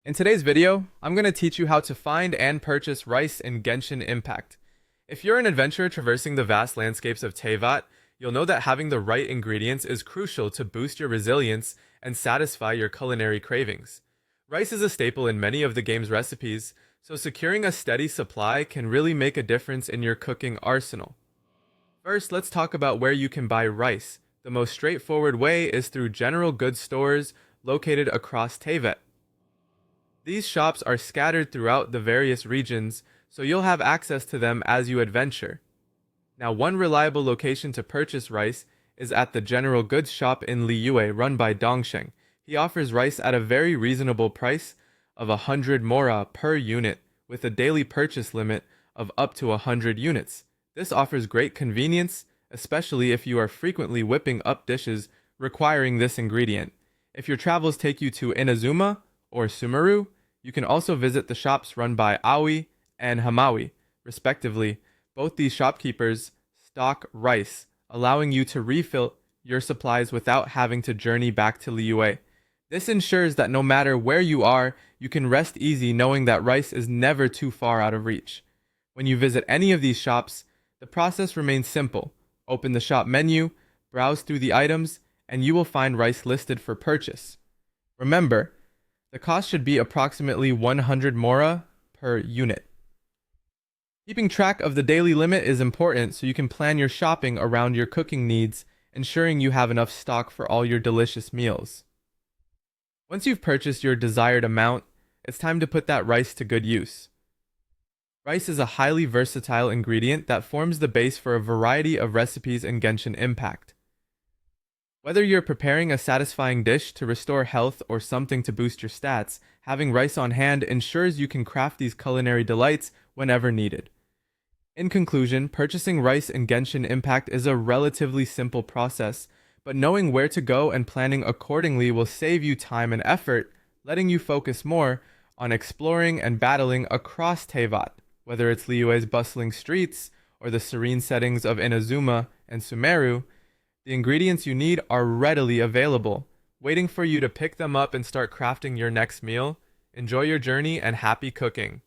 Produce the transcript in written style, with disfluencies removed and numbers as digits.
In today's video, I'm going to teach you how to find and purchase rice in Genshin Impact. If you're an adventurer traversing the vast landscapes of Teyvat, you'll know that having the right ingredients is crucial to boost your resilience and satisfy your culinary cravings. Rice is a staple in many of the game's recipes, so securing a steady supply can really make a difference in your cooking arsenal. First, let's talk about where you can buy rice. The most straightforward way is through general goods stores located across Teyvat. These shops are scattered throughout the various regions, so you'll have access to them as you adventure. Now, one reliable location to purchase rice is at the general goods shop in Liyue run by Dongsheng. He offers rice at a very reasonable price of 100 mora per unit, with a daily purchase limit of up to 100 units. This offers great convenience, especially if you are frequently whipping up dishes requiring this ingredient. If your travels take you to Inazuma or Sumeru, you can also visit the shops run by Aoi and Hamawi, respectively. Both these shopkeepers stock rice, allowing you to refill your supplies without having to journey back to Liyue. This ensures that no matter where you are, you can rest easy knowing that rice is never too far out of reach. When you visit any of these shops, the process remains simple. Open the shop menu, browse through the items, and you will find rice listed for purchase. Remember, the cost should be approximately 100 mora per unit. Keeping track of the daily limit is important so you can plan your shopping around your cooking needs, ensuring you have enough stock for all your delicious meals. Once you've purchased your desired amount, it's time to put that rice to good use. Rice is a highly versatile ingredient that forms the base for a variety of recipes in Genshin Impact. Whether you're preparing a satisfying dish to restore health or something to boost your stats, having rice on hand ensures you can craft these culinary delights whenever needed. In conclusion, purchasing rice in Genshin Impact is a relatively simple process, but knowing where to go and planning accordingly will save you time and effort, letting you focus more on exploring and battling across Teyvat, whether it's Liyue's bustling streets or the serene settings of Inazuma and Sumeru. The ingredients you need are readily available, waiting for you to pick them up and start crafting your next meal. Enjoy your journey and happy cooking!